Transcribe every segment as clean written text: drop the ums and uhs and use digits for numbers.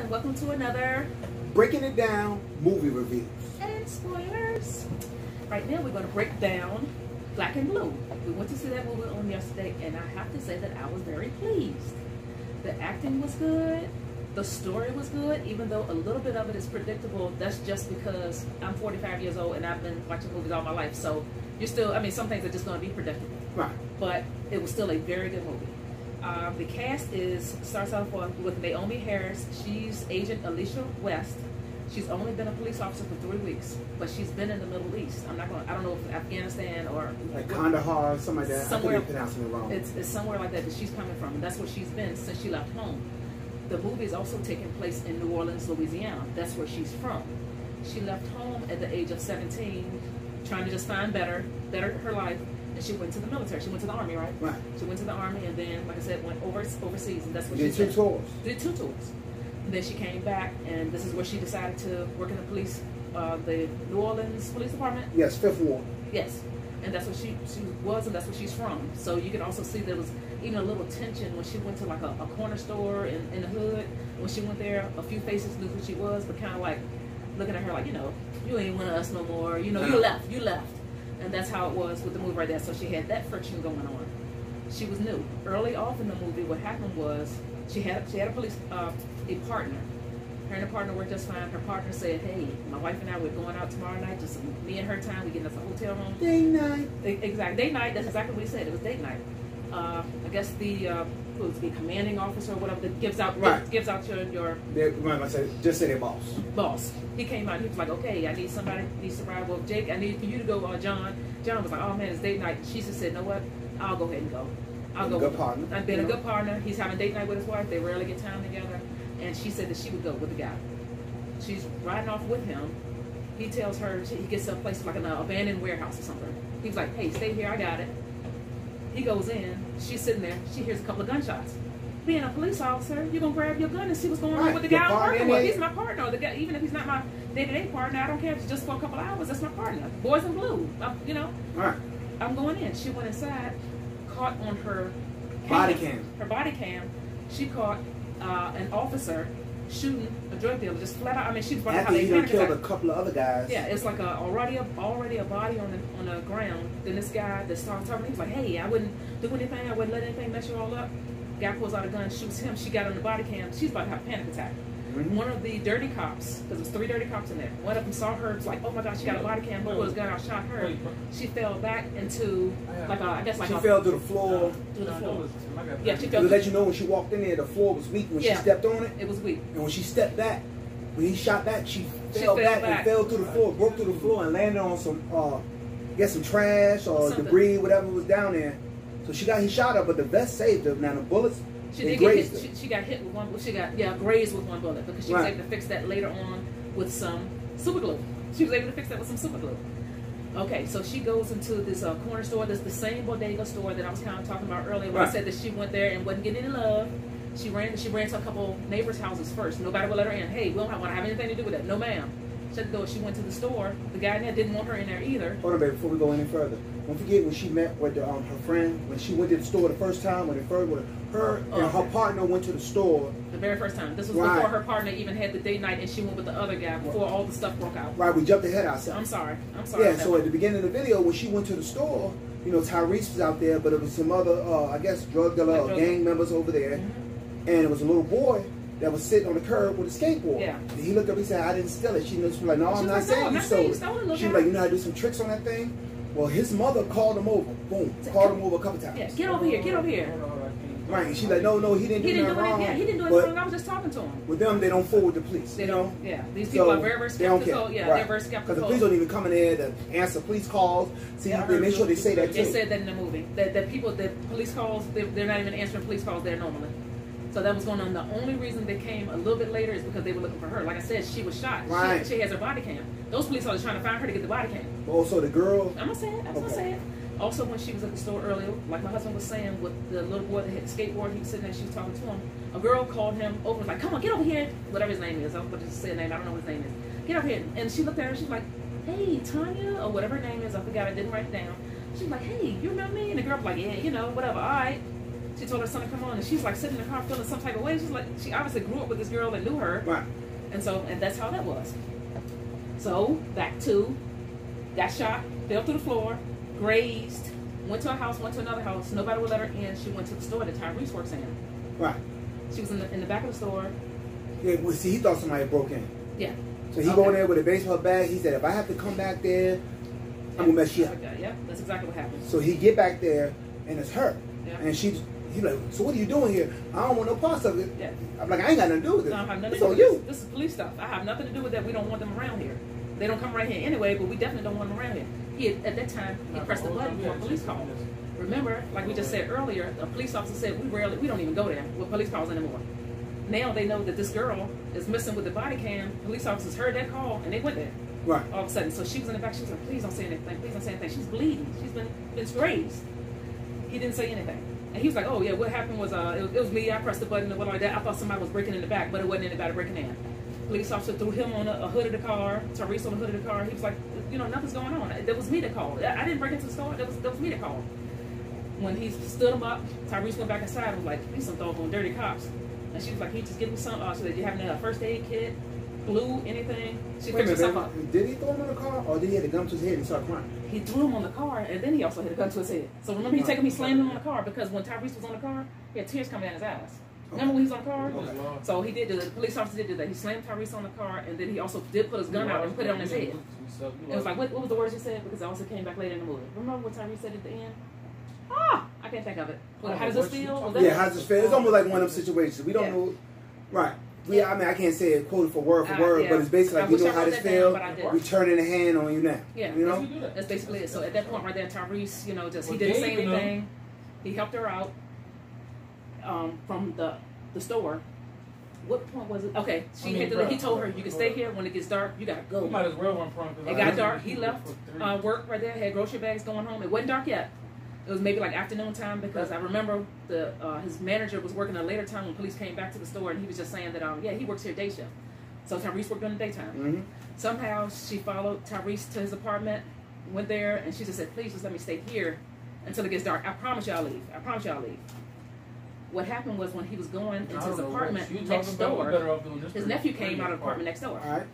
and welcome to another Breaking It Down movie reviews. And spoilers. Right now we're going to break down Black and Blue. We went to see that movie on yesterday, and I have to say that I was very pleased. The acting was good. The story was good, even though a little bit of it is predictable. That's just because I'm 45 years old and I've been watching movies all my life. So you're still, I mean, some things are just going to be predictable. Right. But it was still a very good movie. The cast starts off with Naomi Harris. She's Agent Alicia West. She's only been a police officer for 3 weeks, but she's been in the Middle East. I don't know if Afghanistan or like Kandahar, something like that. Somewhere, I could be pronouncing it wrong. It's somewhere like that she's coming from, and that's where she's been since she left home. The movie is also taking place in New Orleans, Louisiana. That's where she's from. She left home at the age of 17, trying to just find better her life. And she went to the military. She went to the Army, right? Right. She went to the Army, and then, like I said, went overseas, and that's what she did. 2 tours. Did 2 tours. And then she came back, and this is where she decided to work in the police, the New Orleans Police Department. Yes, 5th Ward. Yes, and that's what she was, and that's where she's from. So you can also see there was even a little tension when she went to like a corner store in the hood. When she went there, a few faces knew who she was, but kind of like looking at her like, you know, you ain't one of us no more. You know, you left. And that's how it was with the movie right there. So she had that friction going on. She was new. Early off in the movie, what happened was she had a police a partner. Her and her partner worked just fine. Her partner said, "Hey, my wife and I we're going out tomorrow night. Just me and her time. We getting us a hotel room. Date night. Exactly, date night. That's exactly what he said. It was date night. I guess the commanding officer or whatever that gives out your just say their boss. Boss. He came out. He was like, okay, I need somebody needs to ride. Well, Jake, I need for you to go. John. John was like, oh man, it's date night. She just said, know what? I'll go ahead and go. I'll go. Good partner. I've been a good partner. He's having date night with his wife. They rarely get time together. And she said that she would go with the guy. She's riding off with him. He tells her he gets to a place like an abandoned warehouse or something. He was like, hey, stay here. I got it. He goes in. She's sitting there. She hears a couple of gunshots. Being a police officer, you're going to grab your gun and see what's going on with the guy I'm working with. He's my partner. The guy, even if he's not my day-to-day partner, I don't care if it's just for a couple of hours. That's my partner. Boys in blue. You know. Right. I'm going in. She went inside, caught on her body cam. Her body cam. She caught an officer shooting a drug dealer just flat out. I mean, she was after he killed a couple of other guys. Yeah, it's like already a body on the ground. Then this guy that started talking, he was like, "Hey, I wouldn't do anything. I wouldn't let anything mess you all up." Guy pulls out a gun, shoots him. She got on the body cam. She's about to have a panic attack. One of the dirty cops, because there's 3 dirty cops in there. One of them saw her. It's like, oh my gosh, she got a body cam. Pulled his gun out, shot her. She fell back into she fell to the floor. Yeah, she fell. To let you know when she walked in there, the floor was weak. When she stepped on it, it was weak. And when she stepped back, when he shot back, she fell back and fell to the floor, broke through the floor, and landed on some some trash or debris, whatever was down there. So he shot her, but the vest saved her. Now the bullets. She did get hit. She got hit with one. She got grazed with one bullet because she was able to fix that later on with some super glue. She was able to fix that with some super glue. Okay, so she goes into this corner store. That's the same bodega store that I was kind of talking about earlier. When I said that she went there and wasn't getting any love. She ran to a couple neighbors' houses first. Nobody would let her in. Hey, we don't want to have anything to do with that. No, ma'am. Shut the door. She went to the store. The guy in there didn't want her in there either. Hold on, baby. Before we go any further, don't forget when she met with her friend when she went to the store the first time. When her partner went to the store. The very first time. This was before her partner even had the date night, and she went with the other guy before all the stuff broke out. Right. We jumped ahead ourselves. I'm sorry. Yeah. So at the beginning of the video, when she went to the store, you know, Tyrese was out there, but it was some other, I guess, drug dealer or gang members over there, and it was a little boy that was sitting on the curb with a skateboard. Yeah. And he looked up, he said, I didn't steal it. She was like, no, I'm not saying you stole it. She was like, you know how to do some tricks on that thing? Well, his mother called him over. Boom. Called him over a couple times. Yeah, get over here. Right. And she's like, no, he didn't do anything wrong. Yeah, he didn't do anything wrong. I was just talking to him. With them, they don't fool with the police. They don't. Yeah. These people are very, very skeptical. Yeah, they're very skeptical. Because the police don't even come in there to answer police calls. See, they make sure they say that too. They said that in the movie. That police calls, they're not even answering police calls there normally. So that was going on. The only reason they came a little bit later is because they were looking for her. Like I said, she was shot. Right. She has her body cam. Those police officers trying to find her to get the body cam. Also, the girl. I'm gonna say it. I'm gonna say it. Also, when she was at the store earlier, like my husband was saying, with the little boy that had the skateboard, he was sitting there. She was talking to him. A girl called him over, was like, "Come on, get over here." Whatever his name is, I'm going to just say a name. I don't know what his name is. Get over here. And she looked at her. She's like, "Hey, Tanya," or whatever her name is. I forgot. I didn't write it down. She's like, "Hey, you remember me?" And the girl was like, "Yeah, you know, whatever. All right." She told her son to come on, and she's like sitting in the car feeling some type of way. She's like, she obviously grew up with this girl that knew her, Right. and that's how that was. So back to, got shot, fell through the floor, grazed, went to a house, went to another house. Nobody would let her in. She went to the store that Tyrese works in. Right. She was in the back of the store. Yeah. Well, see, he thought somebody had broke in. Yeah. So he go in there with a baseball bag. He said, if I have to come back there, I'm gonna mess you up. Yeah, that's exactly what happened. So he get back there, and it's her. Yeah. And he's like, so what are you doing here? I don't want no parts of it. Yeah. I'm like, I ain't got nothing to do with it. No, I have nothing It's to do on with you. this is police stuff. I have nothing to do with that. We don't want them around here. They don't come right here anyway, but we definitely don't want them around here. He had, at that time, he pressed the button for a police call. Remember, like we just said earlier, a police officer said we don't even go there with police calls anymore. Now they know that this girl is missing with the body cam. Police officers heard that call and they went there. Right. All of a sudden, so she was in the back. She was like, "Please don't say anything. Please don't say anything." She's bleeding. She's been grazed. He didn't say anything, and he was like, "Oh yeah, what happened was it was me. I pressed the button and whatever like that. I thought somebody was breaking in the back, but it wasn't anybody breaking in." Police officer threw him on a hood of the car. Tyrese on the hood of the car. He was like, "You know, nothing's going on. That was me that called. I didn't break into the store. That was me that called." When he stood him up, Tyrese went back inside and was like, "These some doggone dirty cops." And she was like, "He just give me some." So that you have a first aid kit, glue, anything. She Wait a fixed herself up. minute, did he throw him on the car, or did he have a gun to his head and start crying? He threw him on the car, and then he also hit a gun to his head. So remember, he slammed him on the car because when Tyrese was on the car, he had tears coming down his eyes. Remember when he was on the car? Okay. So he did. The police officer did do that. He slammed Tyrese on the car, and then he also did put his gun out and put it on his head. It was like, what was the words he said? Because it also came back later in the movie. Remember what Tyrese said at the end? I can't think of it. Well, how does this feel? Yeah, how does this feel? It's almost like one of them situations. We don't know. Right. I mean, I can't say it quoted for word, but it's basically like, you know how this feels. We turning the hand on you now. Yeah. You know? That's basically it. So at that point right there, Tyrese, he didn't say anything. He helped her out from the store. What point was it? Okay, he told her, you can stay here. When it gets dark, you gotta go. You might as well run from it. It got dark. He left work right there, had grocery bags going home. It wasn't dark yet. It was maybe like afternoon time because I remember his manager was working a later time when police came back to the store, and he was just saying that he works here day shift. So Tyrese worked during the daytime. Mm-hmm. Somehow she followed Tyrese to his apartment, went there, and she just said, "Please just let me stay here until it gets dark. I promise you I'll leave. I promise you I'll leave." What happened was when he was going into his apartment next door, his nephew came out of the apartment next door. All right.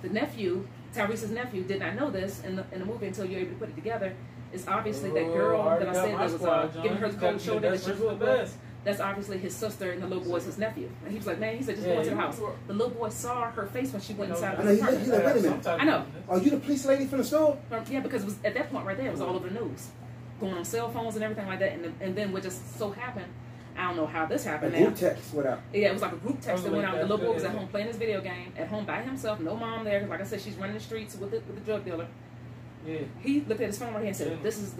The nephew, Tyrese's nephew, did not know this in the movie until you're able to put it together. It's obviously that girl that I said that was giving her the cold shoulder that she was with. That's obviously his sister, and the little boy's his nephew. And he was like, "Man," he said, "just go into the house." The little boy saw her face when she went inside of his apartment. He's like, "Wait a minute. I know. Are you the police lady from the store?" Yeah, because it was, at that point right there, it was all over the news, going on cell phones and everything like that. And then what just so happened, I don't know how this happened. A group text went out. Yeah, it was like a group text that went out. The little boy was at home playing his video game, at home by himself, no mom there. Because like I said, she's running the streets with the drug dealer. Yeah. He looked at his phone right here and said, "This is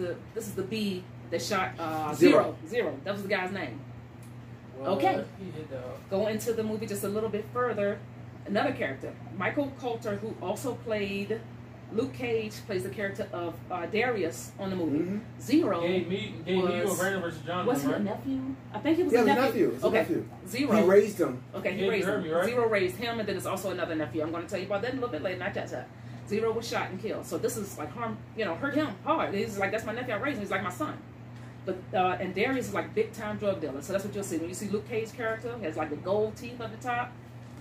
the B that shot Zero. That was the guy's name." Well, okay. Go into the movie just a little bit further. Another character, Michael Coulter, who also played Luke Cage, plays the character of Darius on the movie. Mm-hmm. Zero gave me a Brandon versus John. Was he a nephew? I think he was a nephew. It's a nephew. Zero. He raised him. Okay, he raised him. Right? Zero raised him, and then there's also another nephew. I'm going to tell you about that a little bit later. Not that. Zero was shot and killed. So this is like hurt him hard. He's like, that's my nephew I raised him. He's like my son. But and Darius is like big time drug dealer. So that's what you'll see. When you see Luke Cage's character, he has like the gold teeth at the top,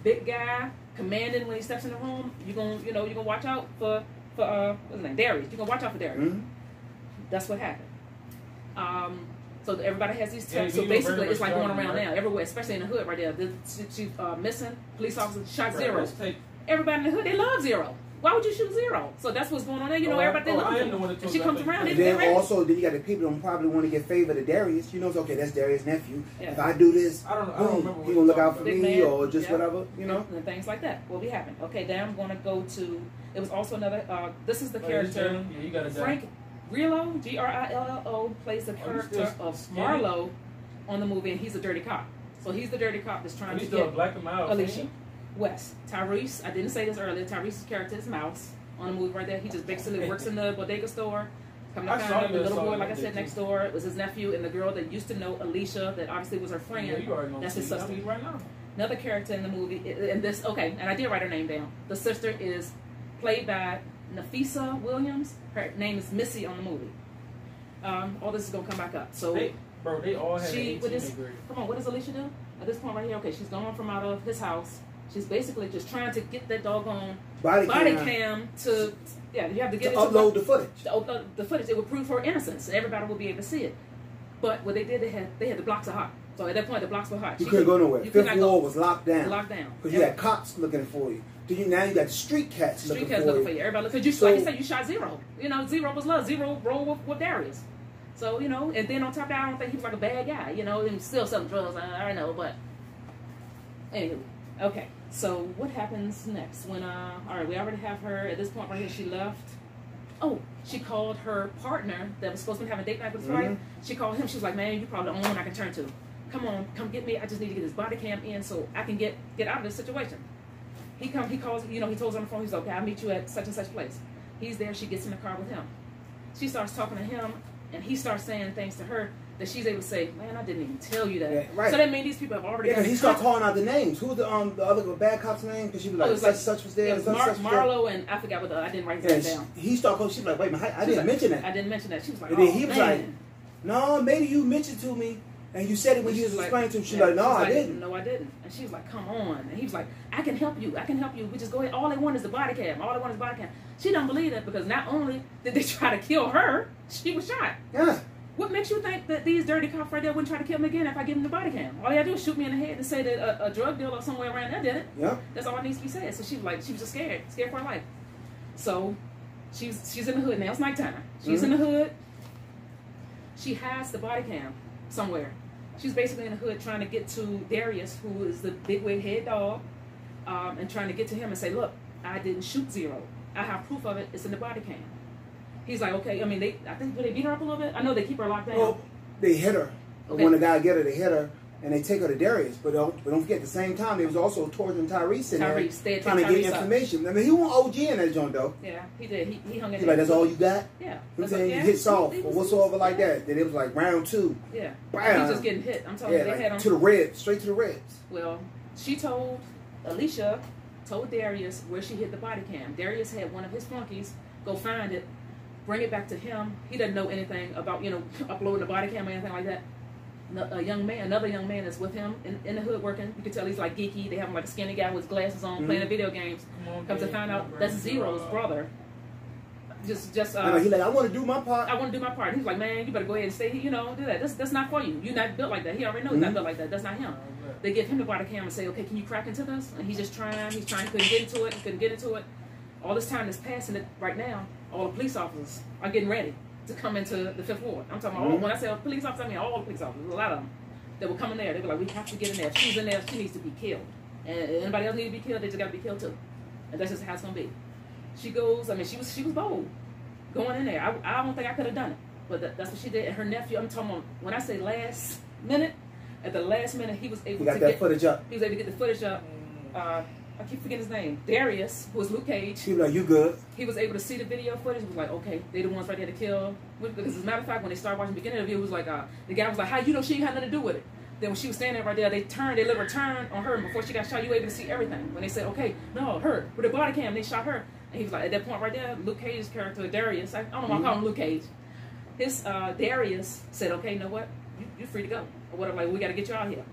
big guy, commanding when he steps in the room. You're gonna watch out for what's his name? Darius. You're gonna watch out for Darius. Mm-hmm. That's what happened. So everybody has these texts. So basically, it's like going around now everywhere, especially in the hood right there. She's missing. Police officer shot Zero. Everybody in the hood, they love Zero. Why would you shoot Zero? So that's what's going on there. Everybody they love him. And she comes around. And then also, you got the people who probably want to get favor to Darius. Okay, that's Darius' nephew. Yeah. If I do this, I don't remember. He gonna look out for me or just whatever, And things like that will be happening. Okay, then I'm gonna go to. It was also another. This is the character. Frank Grillo, Grillo, plays the character of Marlo on the movie, and he's a dirty cop. So he's the dirty cop that's trying to get Alicia. West. Tyrese, I didn't say this earlier, Tyrese's character is Mouse on the movie right there. He just basically works in the bodega store. Coming to find the little boy, like I said, next door. It was his nephew, and the girl that used to know Alicia, that obviously was her friend. That's his sister. Right now. Another character in the movie, and I did write her name down. The sister is played by Nafisa Williams. Her name is Missy on the movie. All this is going to come back up. So Bro, they all had she, an with 18 this, degree. come on, what does Alicia do? At this point right here, okay, she's gone from out of his house. She's basically just trying to get that doggone body cam to, yeah, you have to get to it upload the footage. To upload the footage. It would prove her innocence. Everybody will be able to see it. But what they did, they had the blocks are hot. So at that point, the blocks were hot. You couldn't go nowhere. Fifth wall was locked down. Locked down. Because you had cops looking for you. Now you got street cats looking for you. Everybody, because you, like you said, you shot Zero. You know, Zero was love. Zero rolled with Darius. So, you know, and then on top of that, I don't think he was like a bad guy. You know, and still selling drugs. I know, but anywho, okay. So what happens next? When all right, we already have her at this point right here. She left. Oh, she called her partner that was supposed to be having a date night with his wife. She called him. She was like, "Man, you probably the only one I can turn to. Come on, come get me. I just need to get this body cam in so I can get out of this situation." He calls, you know, he tells her on the phone, he's like, "Okay, I'll meet you at such and such place." He's there. She gets in the car with him. She starts talking to him, and he starts saying things to her that she's able to say, "Man, I didn't even tell you that." Yeah, right. So that means these people have already. Yeah, he started calling out the names. Who was the other bad cop's name? Because she was like, such was there. It was Marlo and I forgot what I didn't write that down. He started calling. She was like, "Wait a minute, I didn't mention that." I didn't mention that. She was like, and then he was like, "No, maybe you mentioned to me." And you said it when you was explaining to him. She's like, "No, I didn't." No, I didn't. And she was like, "Come on." And he was like, "I can help you. I can help you. We just go ahead. All they want is the body cam. All they want is the body cam." She don't believe that because not only did they try to kill her, she was shot. Yeah. What makes you think that these dirty cops right there wouldn't try to kill me again if I give them the body cam? All you gotta do is shoot me in the head and say that a drug dealer somewhere around there did it. Yeah. That's all that needs to be said. So she was like, she was just scared for her life. So she's in the hood now. It's nighttime. She's in the hood. She has the body cam somewhere. She's basically in the hood trying to get to Darius, who is the bigwig head dog, and trying to get to him and say, "Look, I didn't shoot Zero. I have proof of it. It's in the body cam." He's like, "Okay." I mean, I think they beat her up a little bit. I know they keep her locked down. Well, they hit her. Okay. When the guy get her, they hit her, and they take her to Darius. But don't forget, at the same time, they was also torturing Tyrese in there, trying to get information. I mean, he went OG in that joint, though. Yeah, he did. He hung in there. He's like, "That's all you got?" Yeah. I'm saying you hit soft or whatsoever like that. Then it was like round 2. Yeah. Bam. He's just getting hit. I'm telling you, they had him to the ribs, straight to the ribs. Well, Alicia told Darius where she hid the body cam. Darius had one of his flunkies go find it, bring it back to him. He doesn't know anything about, you know, uploading the body cam or anything like that. Another young man is with him in the hood working. You can tell he's like geeky. They have him like a skinny guy with his glasses on, playing the video games. Comes to find out that's Zero's brother. Just he's like, "I want to do my part. I want to do my part." He's like, "Man, you better go ahead and stay here. You know, do that. That's not for you. You're not built like that." He already knows he's not built like that. That's not him. They give him the body cam and say, "Okay, can you crack into this?" And he's just trying. He's trying. He couldn't get into it. All this time is passing. Right now, all the police officers are getting ready to come into the Fifth Ward. I'm talking about when I say police officers, I mean all the police officers. A lot of them that will come in there. They were like, "We have to get in there. If she's in there, she needs to be killed. And anybody else need to be killed, they just got to be killed too." And that's just how it's gonna be. She goes. I mean, she was bold going in there. I don't think I could have done it, but that's what she did. And her nephew. I'm talking about when I say last minute. At the last minute, he was able to get footage up. He was able to get the footage up. I keep forgetting his name. Darius, who was Luke Cage. He was like, "You good?" He was able to see the video footage. He was like, "Okay, they the ones right there to kill." Because as a matter of fact, when they started watching the beginning of the video, it was like, the guy was like, "How you know she had nothing to do with it?" Then when she was standing right there, they let her turn on her. And before she got shot, you were able to see everything. When they said, "Okay, no, her with the body cam," they shot her. And he was like, at that point right there, Luke Cage's character Darius. I don't know why I call him Luke Cage. His Darius said, "Okay, you know what? You're free to go or whatever. Like, we got to get you out here."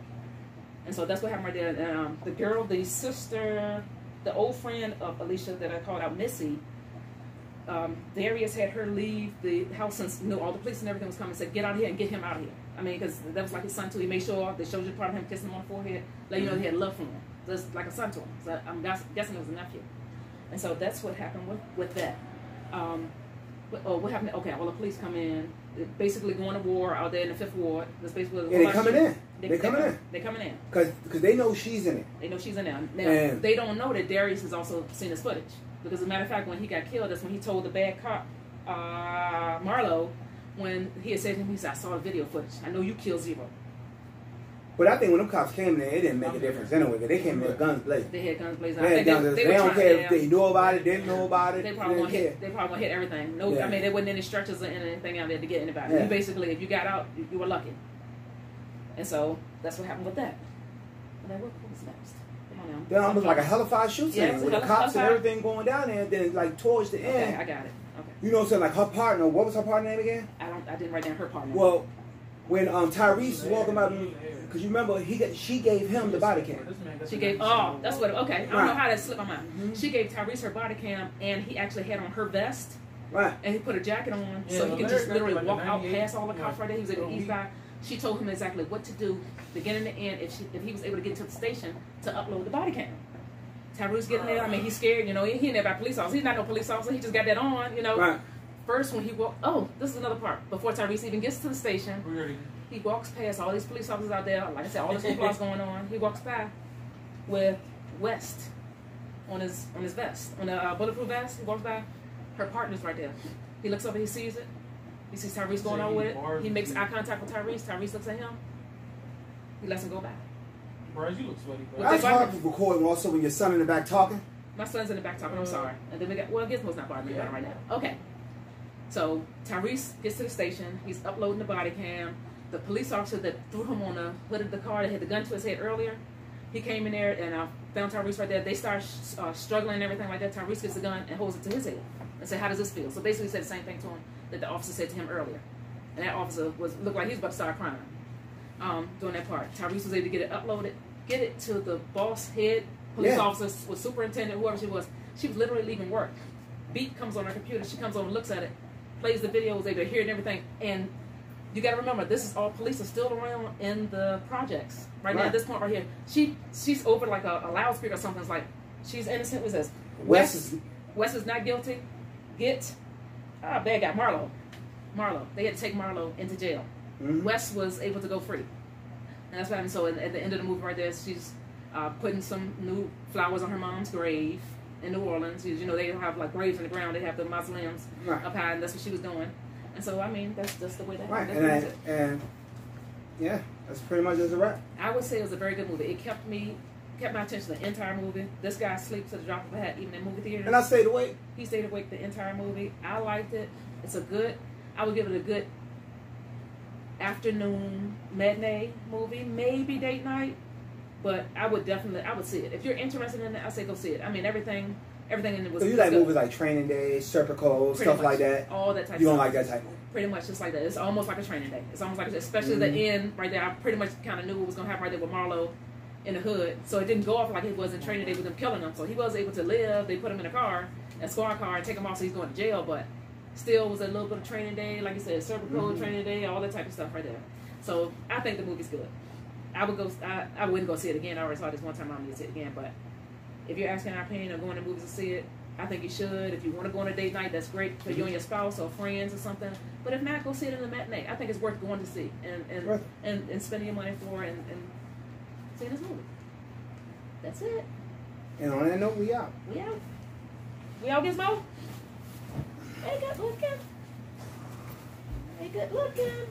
And so that's what happened right there. The girl, the sister, the old friend of Alicia that I called out, Missy, Darius had her leave the house since all the police and everything was coming. Said, "Get out of here and get him out of here." I mean, because that was like his son too. He made sure they showed you part of him kissing him on the forehead, let you know he had love for him. Just like a son to him. So I'm guessing it was a nephew. And so that's what happened with that. What happened? Okay, well the police come in. They're basically going to war out there in the Fifth Ward. That's basically they're coming in. They're coming in. They're coming in. Because they know she's in it. They know she's in there. Now, they don't know that Darius has also seen this footage. Because as a matter of fact, when he got killed, that's when he told the bad cop, Marlo, when he had said to him, he said, "I saw the video footage. I know you killed Zero." But I think when them cops came there, it didn't make a difference anyway. They came there guns blazing. They had guns blazing. They don't care if they knew about it, didn't know about it. They probably want to hit everything. No, I mean, there wasn't any stretchers or anything out there to get anybody. You basically, if you got out, you were lucky. And so that's what happened with that. And then what was next? Then almost like a hellified shoot scene with the cops and everything going down there. And then like towards the end, I got it. Okay. You know what I'm saying? Like her partner. What was her partner name again? I didn't write down her partner. Well, when Tyrese was walking by, because you remember she gave him the body cam. She gave that's what okay. I don't know how that slipped my mind. She gave Tyrese her body cam, and he actually had on her vest. Right. And he put a jacket on, so he could just literally walk out past all the cops right there. He was able to ease by. She told him exactly what to do, beginning to end, if he was able to get to the station to upload the body cam. Tyrese getting there, I mean, he's scared, you know, he ain't there by police officer. He's not no police officer, he just got that on, you know. Right. First, when he walked, this is another part. Before Tyrese even gets to the station, he walks past all these police officers out there. Like I said, all this applause going on. He walks by with West on his vest, on a bulletproof vest. He walks by. Her partner's right there. He looks over, he sees it. He sees Tyrese going on with it. He makes eye contact with Tyrese. Tyrese looks at him. He lets him go by. Bro, you look sweaty, bro. That's hard to record also when your son in the back talking. My son's in the back talking, I'm sorry. And then we got, Gizmo's not bothering me about it right now. Okay. So Tyrese gets to the station. He's uploading the body cam. The police officer that threw him on the hood of the car that had the gun to his head earlier, he came in there and found Tyrese right there. They start struggling and everything like that. Tyrese gets the gun and holds it to his head and said, "How does this feel?" So basically he said the same thing to him that the officer said to him earlier. And that officer looked like he was about to start crying during that part. Tyrese was able to get it uploaded, get it to the boss head police officer, was superintendent, whoever she was. She was literally leaving work. Beat comes on her computer. She comes over and looks at it, plays the video, was able to hear it and everything. And you got to remember, this is all police are still around in the projects right now. At this point right here, she's over like a loudspeaker or something. It's like she's innocent. What says Wes is not guilty. Get bad guy Marlo. They had to take Marlo into jail. Wes was able to go free, and that's what happened. So at the end of the movie right there, she's putting some new flowers on her mom's grave in New Orleans. You know, they have like graves in the ground. They have the mausoleums up high, and that's what she was doing. And so, I mean, that's just the way that happened. And yeah, that's pretty much just a wrap. I would say it was a very good movie. It kept my attention the entire movie. This guy sleeps to the drop of a hat, even in movie theaters. And I stayed awake. He stayed awake the entire movie. I liked it. I would give it a good afternoon matinee movie, maybe date night. But I would see it. If you're interested in it, I say go see it. I mean, everything in it was. So you like movies like Training Day, Serpico, stuff like that? All that type of stuff. You don't like that type of movie? Pretty much just like that. It's almost like a Training Day. It's almost like, especially the end right there. I pretty much kind of knew what was going to happen right there with Marlo in the hood. So it didn't go off like it was in Training Day with them killing him. So he was able to live. They put him in a squad car, and take him off so he's going to jail. But still was a little bit of Training Day. Like you said, Serpico, Training Day, all that type of stuff right there. So I think the movie's good. I wouldn't go see it again. I already saw it this one time. I'm going to see it again. But if you're asking our opinion of going to movies to see it, I think you should. If you want to go on a date night, that's great for you and your spouse or friends or something. But if not, go see it in the matinee. I think it's worth going to see and spending your money for and seeing this movie. That's it. And on that note, we out. We out, Gizmo? Hey, good looking.